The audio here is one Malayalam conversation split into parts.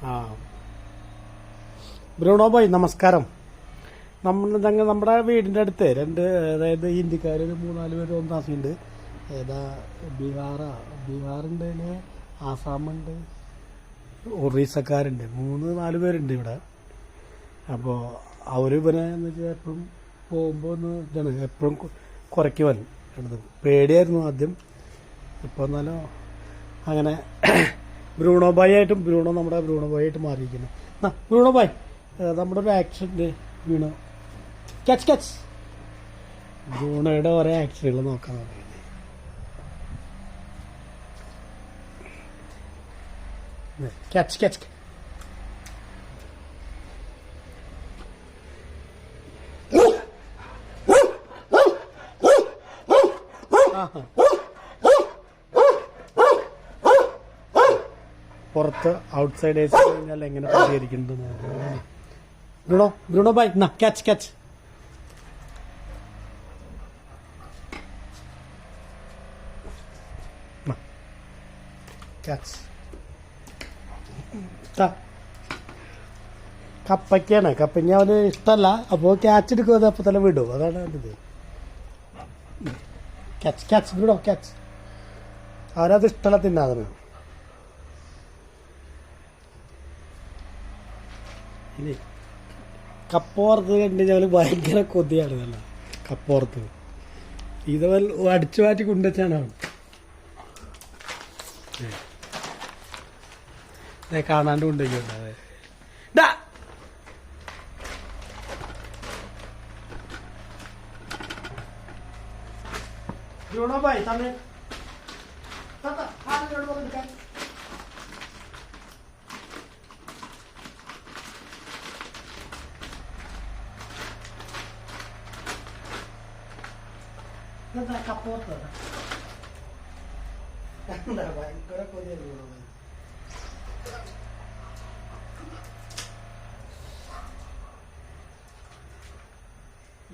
ആ ബ്രൂണോ ബോയ് നമസ്കാരം. നമ്മുടെ വീടിൻ്റെ അടുത്ത് അതായത് ഹിന്ദിക്കാർ ഒരു 3-4 പേര് താമസിക്കുന്നുണ്ട്. ഏതാ ബീഹാറുണ്ട്, ആസാമുണ്ട്, ഒറീസക്കാരുണ്ട്, 3-4 പേരുണ്ട് ഇവിടെ. അപ്പോൾ അവർ ഇവനെ എന്ന് വെച്ചാൽ എപ്പോഴും പോകുമ്പോൾ ഇതാണ് എപ്പോഴും കുറയ്ക്കുവാൻ പേടിയായിരുന്നു ആദ്യം. ഇപ്പോൾ എന്നാലും അങ്ങനെ ബ്രൂണോ ബോയ് ആയിട്ടും നമ്മുടെ ബ്രൂണോ ബോയ് ആയിട്ട് മാറിയിരിക്കുന്നു. ബ്രൂണോ ബോയ് നമ്മുടെ ഒരു ആക്സിഡൻറ്റ് വീണു. ക്യാച്ച് ബ്രൂണോയുടെ ഓരോ ആക്സിഡൻറ്റുകൾ നോക്കാൻ പറയുന്നത്. ക്യാച്ച് പുറത്ത് ഔട്ട്സൈഡ് ഏസ് കഴിഞ്ഞാൽ എങ്ങനെ പ്രതികരിക്കുന്നുണ്ട് ബ്രൂണോ ബൈ ക്യാച്ച് ക്യാച്ച് കപ്പയ്ക്കാണ്. കപ്പയ്ക്ക് അവന് ഇഷ്ടമല്ല. അപ്പോൾ ക്യാച്ച് എടുക്കുന്നത് അപ്പോൾ തന്നെ വിടും. അതാണ് ഇത്. Catch Bruno catch. അവനത് ഇഷ്ടമല്ല തിന്നാതിന്. ഇനി കപ്പോർത്ത് കണ്ട് ഞങ്ങൾ ഭയങ്കര കൊതിയാണ്. നല്ല കപ്പോർത്ത് ഇതവൻ അടിച്ചു മാറ്റി കൊണ്ടുവച്ചാണ് അവൻ. കാണാണ്ട് കൊണ്ടുപോയിക്കോട്ടെ. കപ്പോർത്ത് ഭയങ്കര കൊതിയാണ്.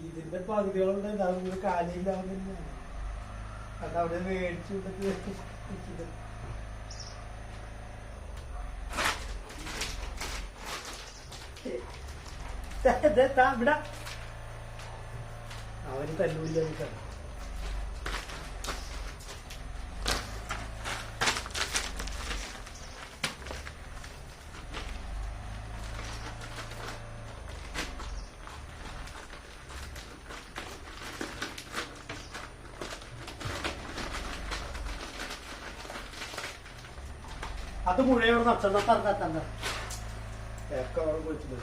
ഇതിന്റെ പകുതികളുണ്ട്. ഇതാകുമ്പോൾ കാലില്ലാവുന്ന അതവിടെ മേടിച്ചു ഇവിടെ അവന് തല്ലൂല്ല. അത് മുഴയോട് നടത്തണ്ട തന്ന അവിടെ പോയിട്ടുണ്ട്.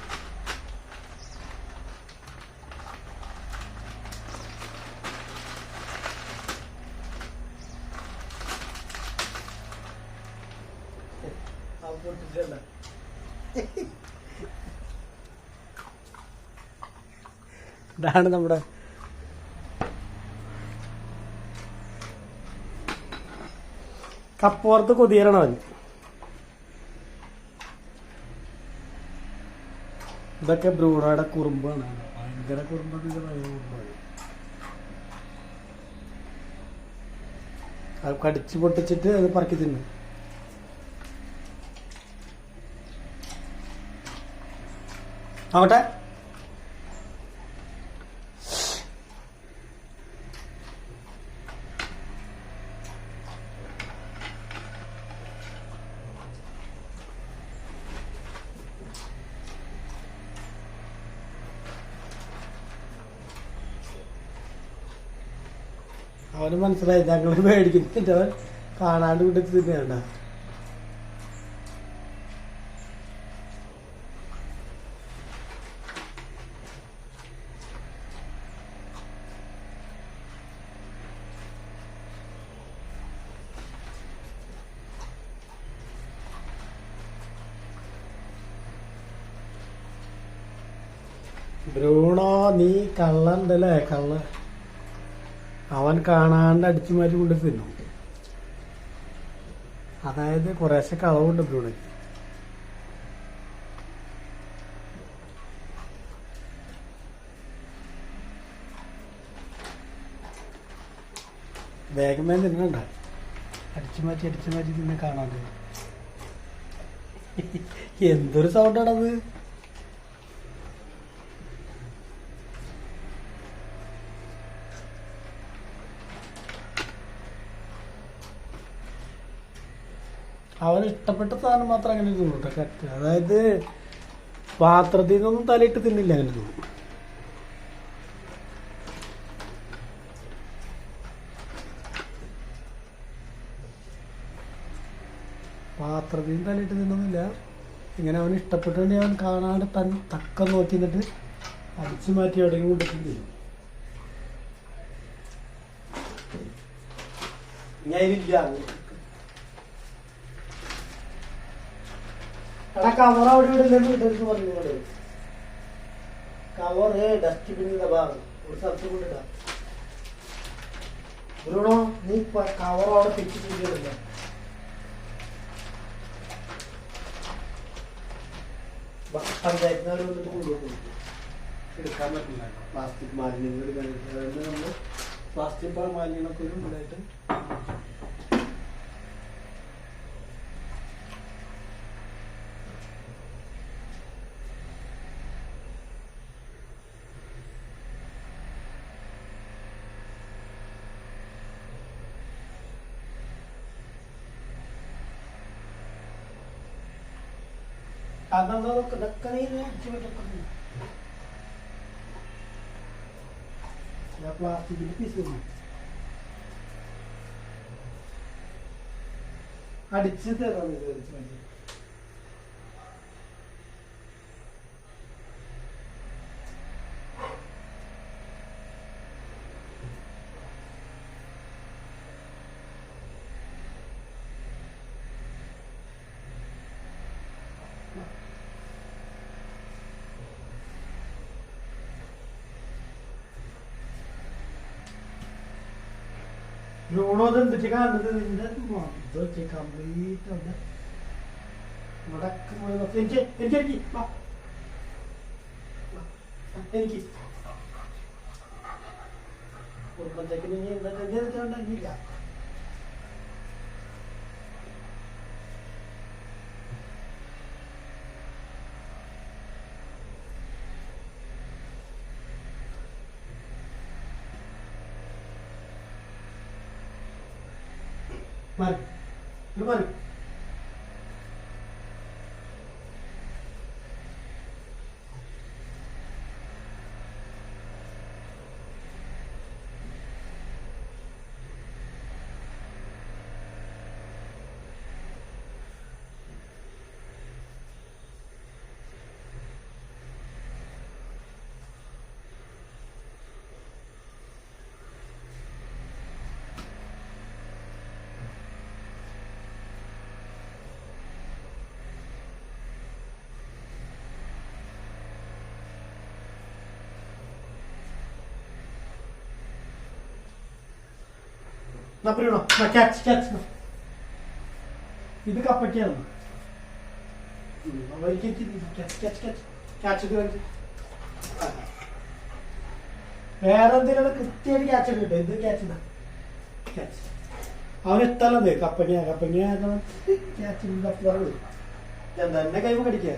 ഇതാണ് നമ്മുടെ കപ്പോർത്ത് കൊതിയലാണ് അവൻ. ഇതൊക്കെ ബ്രൂണോയുടെ കുറുമ്പാണ്. ഭയങ്കര കുറുമ്പാണ്. അത് കടിച്ചു പൊട്ടിച്ചിട്ട് അത് പറക്കി തിന്നു. ആവട്ടെ അവന് മനസ്സിലായി ഞങ്ങൾ മേടിക്കുന്നില്ല. അവൻ കാണാണ്ട് വിട്ടിട്ട് തിന്നേണ്ട. ബ്രൂണോ നീ കള്ളണ്ടല്ലേ കള്ള. അവൻ കാണാണ്ട് അടിച്ചു മാറ്റി കൊണ്ട് തിന്നും. അതായത് കുറേശ്ശെ കളവുണ്ട് ബ്രൂണോയ്ക്ക്. വേഗമേ തിന്നണ്ട. അടിച്ചു മാറ്റി തിന്നെ കാണാണ്ട്. എന്തൊരു സൗണ്ടാണത്. അവന് ഇഷ്ടപ്പെട്ട സാധനം മാത്രം അങ്ങനെ തിന്നു കേട്ടോ. കറ്റ് അതായത് പാത്രത്തിൽ നിന്നൊന്നും തലയിട്ട് തിന്നില്ല അങ്ങനെ തിന്നു. പാത്രത്തിൽ നിന്ന് തലയിട്ട് തിന്നൊന്നുമില്ല. ഇങ്ങനെ അവന് ഇഷ്ടപ്പെട്ടുകൊണ്ട് അവൻ കാണാണ്ട് തക്കം നോക്കി നിന്നിട്ട് അടിച്ചു മാറ്റി എവിടെയെങ്കിലും കൊണ്ടിട്ട് തിന്നും. ഞാനില്ല എടാ കവർ അവിടെ ഇവിടെ ഇടരുന്ന് പറഞ്ഞു. കവറ് ഡസ്റ്റ്ബിന്നിന്റെ ഭാഗം ഒരു സ്ഥലത്ത് കൊണ്ടിടാം. ബ്രൂണോ നീ കവർ അവിടെ പിച്ചിട്ടില്ല. പഞ്ചായത്തിനവർ വന്നിട്ട് കൊണ്ടുപോകും. എടുക്കാൻ പറ്റില്ല. പ്ലാസ്റ്റിക് മാലിന്യങ്ങൾ എടുക്കാൻ നമ്മൾ പ്ലാസ്റ്റിക് മാലിന്യങ്ങളൊക്കെ ഉണ്ടായിട്ട് പ്ലാസ്റ്റിക്കിന്റെ പീസ് അടിച്ച് തരാം. ബ്രൂണോ എന്തൊക്കെ കാണുന്നത് നിന്റെ ഇതൊക്കെ കംപ്ലീറ്റ് ഉണ്ട്. എനിക്ക് എനിക്ക് എനിക്ക് കുടുംബത്തേക്ക് നീ എന്തൊക്കെ mari lu mari na Bruno, na catch no. ഇത് കപ്പയ്ക്കാണ്. വേറെ എന്തെങ്കിലും കൃത്യമായിട്ട് ക്യാച്ച് ഒക്കെ കിട്ടും. ഇത് ക്യാച്ച് അവനെത്താലത് കപ്പങ്ങ ക്യാച്ച് എന്താ എന്നെ കൈമ കടിക്കുക.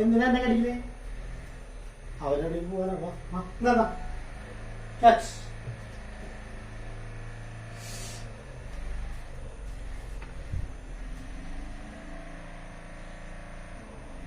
എന്തിനാ എന്നെ കടിക്കുന്നേ? അവരെവിടെയും പോകാനാ. ക്യാച്ച്